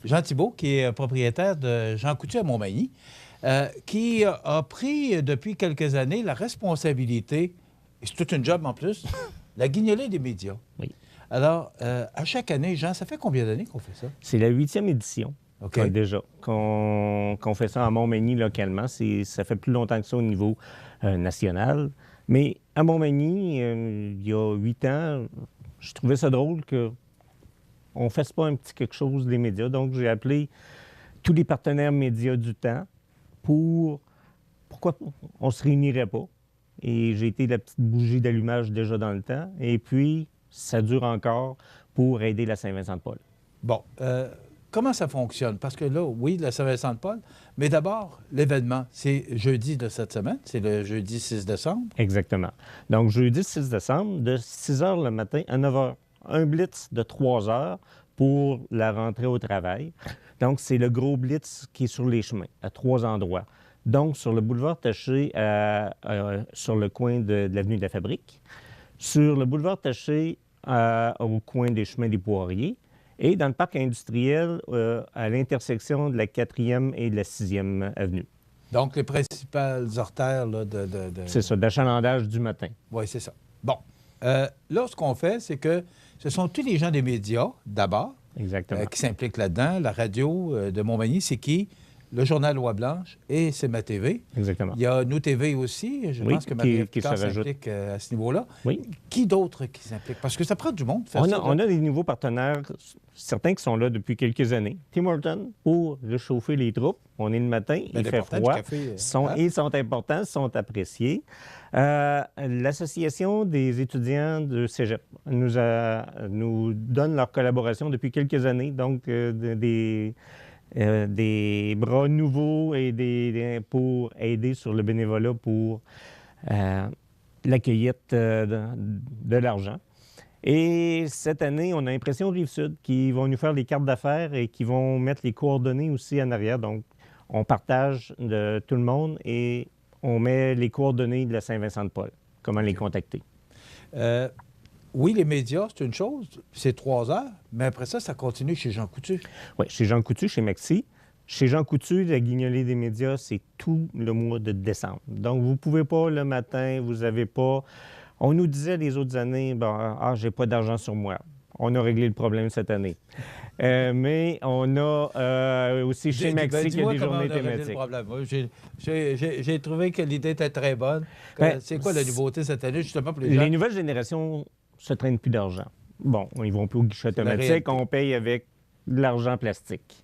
Jean Thibault, qui est propriétaire de Jean Coutu à Montmagny, qui a pris depuis quelques années la responsabilité, et c'est toute une job en plus, la guignolée des médias. Oui. Alors, à chaque année, Jean, ça fait combien d'années qu'on fait ça? C'est la 8e édition. OK. Déjà, qu'on fait ça à Montmagny localement. Ça fait plus longtemps que ça au niveau national. Mais à Montmagny, il y a 8 ans, je trouvais ça drôle qu'on ne fasse pas un petit quelque chose des médias. Donc, j'ai appelé tous les partenaires médias du temps pourquoi on ne se réunirait pas. Et j'ai été la petite bougie d'allumage déjà dans le temps. Et puis, ça dure encore pour aider la Saint-Vincent-de-Paul. Bon, comment ça fonctionne? Parce que là, oui, la Saint-Vincent-de-Paul, mais d'abord, l'événement, c'est jeudi de cette semaine, c'est le jeudi 6 décembre. Exactement. Donc, jeudi 6 décembre, de 6 h le matin à 9 h. Un blitz de 3 h pour la rentrée au travail. Donc, c'est le gros blitz qui est sur les chemins, à 3 endroits. Donc, sur le boulevard Taché, sur le coin de l'avenue de la Fabrique, sur le boulevard Taché, au coin des chemins des Poiriers, et dans le parc industriel, à l'intersection de la 4e et de la 6e avenue. Donc, les principales artères là, C'est ça, d'achalandage du matin. Oui, c'est ça. Bon. Là, ce qu'on fait, c'est que ce sont tous les gens des médias, d'abord, qui s'impliquent là-dedans. La radio de Montmagny, c'est qui? Le Journal Loi-Blanche et c'est ma TV. Exactement. Il y a Nous TV aussi. Je pense que Marie-Ève Picard s'implique à ce niveau-là. Oui. Qui d'autre qui s'implique? Parce que ça prend du monde. On a des nouveaux partenaires, certains qui sont là depuis quelques années. Tim Hortons, pour réchauffer les troupes. On est le matin, il fait froid. Ils sont importants, sont appréciés. L'Association des étudiants de Cégep nous donne leur collaboration depuis quelques années. Donc, des bras nouveaux pour aider sur le bénévolat pour la cueillette de l'argent. Et cette année, on a Impression Rive-Sud qui vont nous faire les cartes d'affaires et qui vont mettre les coordonnées aussi en arrière. Donc, on partage de tout le monde et on met les coordonnées de la Saint-Vincent-de-Paul. Comment les contacter. Oui, les médias, c'est une chose, c'est 3 heures, mais après ça, ça continue chez Jean Coutu. Oui, chez Jean Coutu, chez Maxi. Chez Jean Coutu, la guignolée des médias, c'est tout le mois de décembre. Donc, vous ne pouvez pas le matin, vous n'avez pas... On nous disait les autres années, j'ai pas d'argent sur moi. On a réglé le problème cette année. Mais on a aussi chez Maxi qu'il y a des journées thématiques. J'ai trouvé que l'idée était très bonne. C'est quoi la nouveauté cette année, justement, pour les gens? Les nouvelles générations se traînent plus d'argent. Bon, ils vont plus au guichet automatique, on paye avec de l'argent plastique.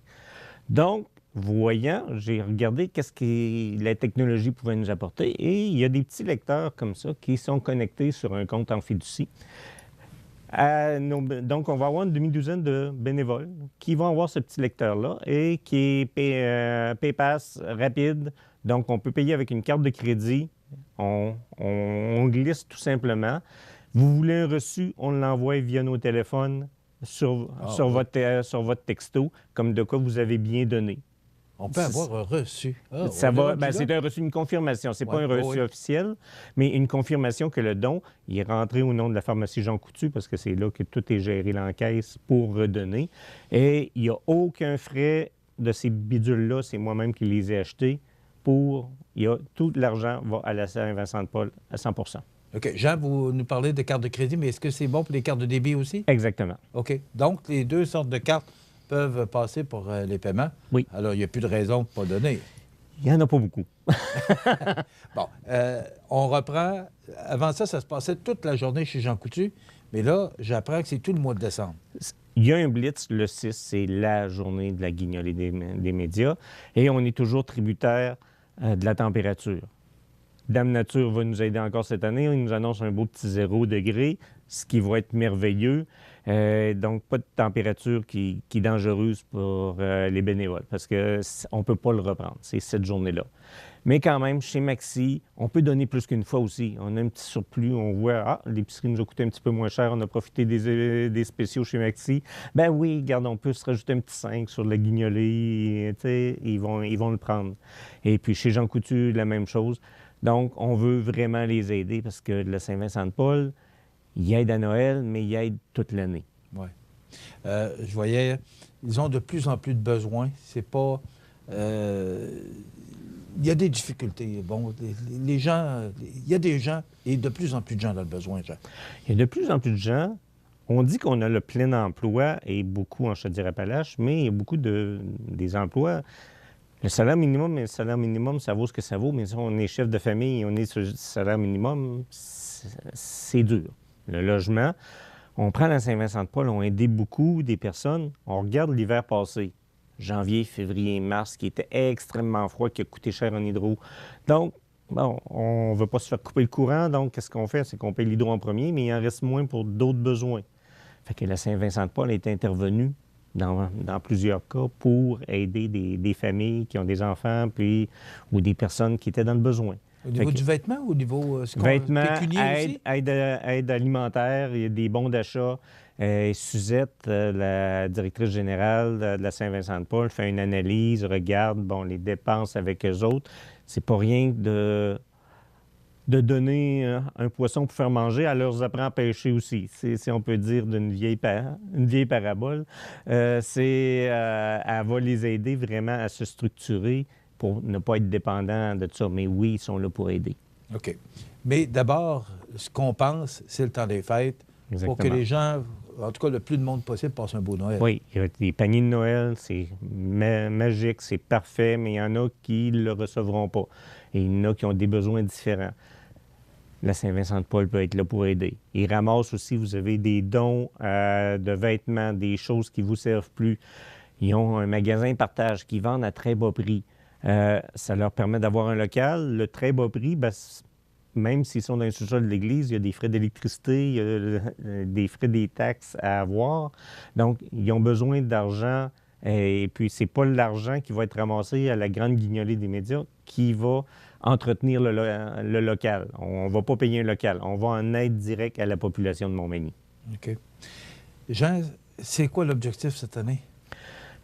Donc, voyant, j'ai regardé qu'est-ce que la technologie pouvait nous apporter et il y a des petits lecteurs comme ça qui sont connectés sur un compte en fiducie. Donc, on va avoir une demi-douzaine de bénévoles qui vont avoir ce petit lecteur-là et qui est PayPass rapide. Donc, on peut payer avec une carte de crédit. On glisse tout simplement. Vous voulez un reçu, on l'envoie via nos téléphones sur votre texto, comme de quoi vous avez bien donné. On peut avoir un reçu. C'est un reçu, une confirmation. C'est pas un reçu officiel, mais une confirmation que le don il est rentré au nom de la pharmacie Jean Coutu, parce que c'est là que tout est géré en caisse pour redonner. Et il n'y a aucun frais de ces bidules-là. C'est moi-même qui les ai achetés. Tout l'argent va à la Saint-Vincent-de-Paul à 100 %. OK. Jean, vous nous parlez de cartes de crédit, mais est-ce que c'est bon pour les cartes de débit aussi? Exactement. OK. Donc, les deux sortes de cartes peuvent passer pour les paiements. Oui. Alors, il n'y a plus de raison pour ne pas donner. Il n'y en a pas beaucoup. Bon, on reprend. Avant ça, ça se passait toute la journée chez Jean Coutu, mais là, j'apprends que c'est tout le mois de décembre. Il y a un blitz, le 6, c'est la journée de la guignolée des médias, et on est toujours tributaire de la température. Dame Nature va nous aider encore cette année. Il nous annonce un beau petit 0 degré, ce qui va être merveilleux. Donc, pas de température qui est dangereuse pour les bénévoles, parce qu'on ne peut pas le reprendre, c'est cette journée-là. Mais quand même, chez Maxi, on peut donner plus qu'une fois aussi. On a un petit surplus, on voit, l'épicerie nous a coûté un petit peu moins cher, on a profité des spéciaux chez Maxi. Ben oui, regarde, on peut se rajouter un petit 5 sur la guignolée, ils vont le prendre. Et puis, chez Jean Coutu, la même chose. Donc, on veut vraiment les aider parce que le Saint-Vincent-de-Paul, il aide à Noël, mais il aide toute l'année. Oui. Je voyais ils ont de plus en plus de besoins. C'est pas... il y a des difficultés. Bon, les gens... Il y a des gens, et de plus en plus de gens dans le besoin, Jean. Il y a de plus en plus de gens. On dit qu'on a le plein emploi et beaucoup en Chaudière-Appalaches, mais il y a beaucoup des emplois. Le salaire minimum, ça vaut ce que ça vaut, mais si on est chef de famille et on est sur le salaire minimum, c'est dur. Le logement, on prend la Saint-Vincent-de-Paul, on a aidé beaucoup des personnes. On regarde l'hiver passé, janvier, février, mars, qui était extrêmement froid, qui a coûté cher en hydro. Donc, bon, on ne veut pas se faire couper le courant, donc qu'est-ce qu'on fait? C'est qu'on paye l'hydro en premier, mais il en reste moins pour d'autres besoins. Fait que la Saint-Vincent-de-Paul est intervenue dans plusieurs cas pour aider des familles qui ont des enfants ou des personnes qui étaient dans le besoin. Au niveau du vêtement ou au niveau vêtements, pécunier aussi? Aide alimentaire, il y a des bons d'achat. Suzette, la directrice générale de la Saint-Vincent-de-Paul, fait une analyse, regarde les dépenses avec eux autres. C'est pas rien de donner un poisson pour faire manger, elle leur apprend à pêcher aussi. Si on peut dire une vieille parabole. Elle va les aider vraiment à se structurer pour ne pas être dépendant de ça. Mais oui, ils sont là pour aider. OK. Mais d'abord, ce qu'on pense, c'est le temps des fêtes. Exactement. Pour que les gens, en tout cas le plus de monde possible, passent un beau Noël. Oui, il y a des paniers de Noël, c'est magique, c'est parfait, mais il y en a qui ne le recevront pas. Et il y en a qui ont des besoins différents. La Saint-Vincent-de-Paul peut être là pour aider. Ils ramassent aussi, vous avez des dons de vêtements, des choses qui ne vous servent plus. Ils ont un magasin partage qui vendent à très bas prix. Ça leur permet d'avoir un local. Le très bas prix, même s'ils sont dans le sous-sol de l'église, il y a des frais d'électricité, il y a des frais des taxes à avoir. Donc, ils ont besoin d'argent. Et puis, c'est pas l'argent qui va être ramassé à la grande guignolée des médias qui va entretenir le local. On ne va pas payer un local. On va en aide directe à la population de Montmagny. OK. Jean, c'est quoi l'objectif cette année?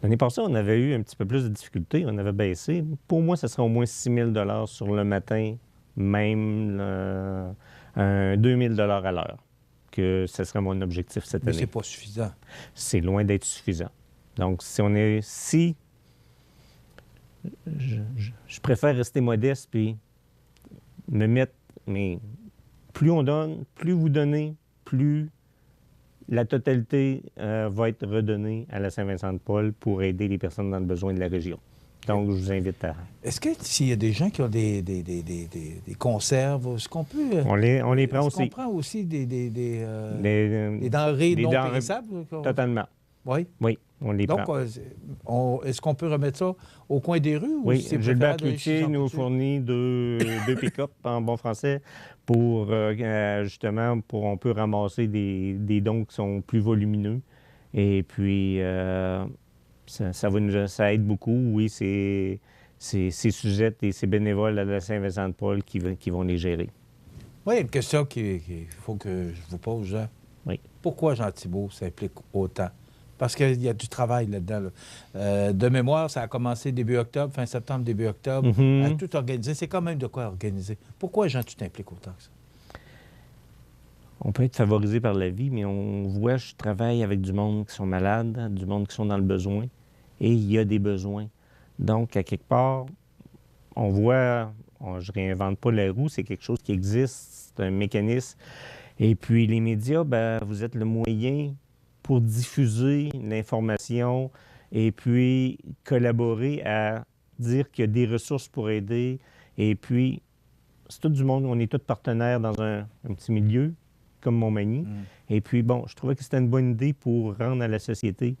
L'année passée, on avait eu un petit peu plus de difficultés. On avait baissé. Pour moi, ce serait au moins 6 000 sur le matin, même 2 000 à l'heure, que ce serait mon objectif cette année. Mais c'est pas suffisant. C'est loin d'être suffisant. Donc, je préfère rester modeste puis me mettre... Mais plus on donne, plus vous donnez, plus la totalité va être redonnée à la Saint-Vincent-de-Paul pour aider les personnes dans le besoin de la région. Donc, je vous invite à... Est-ce que s'il y a des gens qui ont des conserves, est-ce qu'on peut... On les prend aussi. Est-ce qu'on prend aussi des denrées non périssables? Totalement. Oui? Oui, on les prend. Donc, est-ce qu'on peut remettre ça au coin des rues? Oui, Gilbert Cloutier nous fournit deux pick-up en bon français pour, justement, on peut ramasser des dons qui sont plus volumineux. Et puis, ça aide beaucoup. Oui, c'est Suzette et ces bénévoles à la Saint-Vincent-de-Paul qui vont les gérer. Oui, une question qu'il faut que je vous pose, Jean. Oui. Pourquoi Jean Thibault s'implique autant? Parce qu'il y a du travail là-dedans. De mémoire, ça a commencé début octobre, fin septembre, début octobre, à tout organiser. C'est quand même de quoi organiser. Pourquoi, Jean, tu t'impliques autant que ça? On peut être favorisé par la vie, mais on voit, je travaille avec du monde qui sont malades, du monde qui sont dans le besoin, et il y a des besoins. Donc, à quelque part, on voit, je réinvente pas la roue, c'est quelque chose qui existe, c'est un mécanisme. Et puis, les médias, vous êtes le moyen pour diffuser l'information et puis collaborer à dire qu'il y a des ressources pour aider. Et puis, c'est tout du monde, on est tous partenaires dans un petit milieu comme Montmagny. Et puis, je trouvais que c'était une bonne idée pour rendre à la société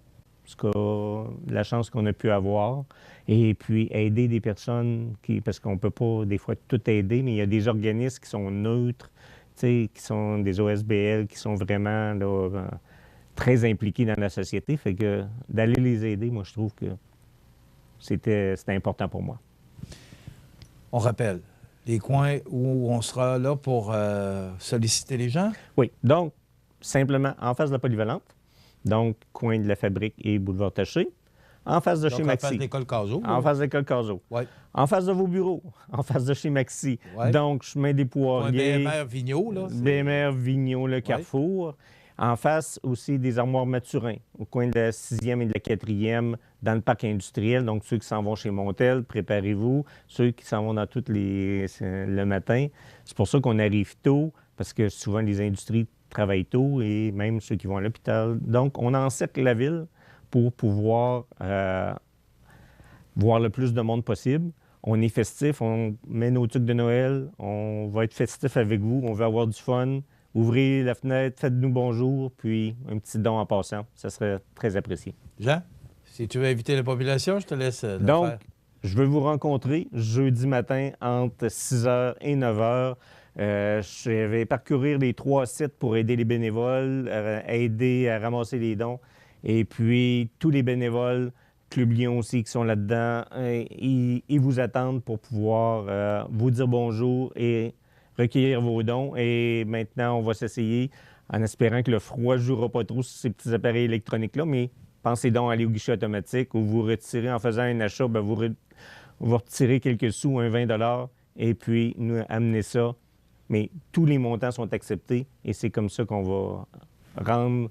la chance qu'on a pu avoir. Et puis, aider des personnes parce qu'on ne peut pas, des fois, tout aider, mais il y a des organismes qui sont neutres, qui sont des OSBL, qui sont vraiment là, très impliqués dans la société. Fait que d'aller les aider, moi, je trouve que c'était important pour moi. On rappelle les coins où on sera là pour solliciter les gens? Oui. Donc, simplement en face de la polyvalente, donc coin de la Fabrique et boulevard Taché, en face de chez Maxi. En face de l'école Cazot. En face de l'école Cazot. Oui. En face de vos bureaux, en face de chez Maxi. Ouais. Donc, chemin des Poiriers. BMR Vigneault, là. BMR Vigneault, le Carrefour. En face aussi des armoires Maturin, au coin de la 6e et de la 4e, dans le parc industriel. Donc, ceux qui s'en vont chez Montel, préparez-vous. Ceux qui s'en vont dans le matin. C'est pour ça qu'on arrive tôt, parce que souvent, les industries travaillent tôt et même ceux qui vont à l'hôpital. Donc, on encercle la ville pour pouvoir voir le plus de monde possible. On est festif, on met nos trucs de Noël, on va être festif avec vous, on veut avoir du fun. Ouvrez la fenêtre, faites-nous bonjour, puis un petit don en passant. Ça serait très apprécié. Jean, si tu veux inviter la population, je te laisse le Donc, faire. je veux vous rencontrer jeudi matin entre 6h et 9h. Je vais parcourir les 3 sites pour aider les bénévoles, aider à ramasser les dons. Et puis, tous les bénévoles, Club Lyon aussi qui sont là-dedans, ils vous attendent pour pouvoir vous dire bonjour et recueillir vos dons. Et maintenant, on va s'essayer en espérant que le froid ne jouera pas trop sur ces petits appareils électroniques-là, mais pensez donc à aller au guichet automatique où vous retirez, en faisant un achat, bien, vous retirez quelques sous, un 20 $, et puis nous amener ça. Mais tous les montants sont acceptés et c'est comme ça qu'on va rendre.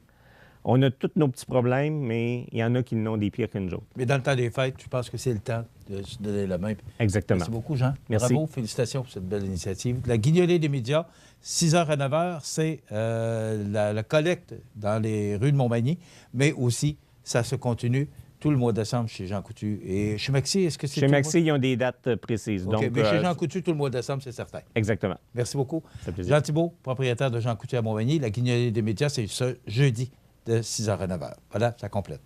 On a tous nos petits problèmes, mais il y en a qui n'ont des pires que nous autres. Mais dans le temps des fêtes, je pense que c'est le temps de se donner la main. Exactement. Merci beaucoup, Jean. Merci. Bravo, félicitations pour cette belle initiative. La guignolée des médias, 6h à 9h, c'est la collecte dans les rues de Montmagny, mais aussi, ça se continue tout le mois de décembre chez Jean Coutu. Et chez Maxi, est-ce que c'est... Chez Maxi, ils ont des dates précises. Okay, donc, mais chez Jean Coutu, tout le mois de décembre, c'est certain. Exactement. Merci beaucoup. Ça fait plaisir. Jean Thibault, propriétaire de Jean Coutu à Montmagny. La guignolée des médias, c'est ce jeudi de 6h à 9h. Voilà, ça complète.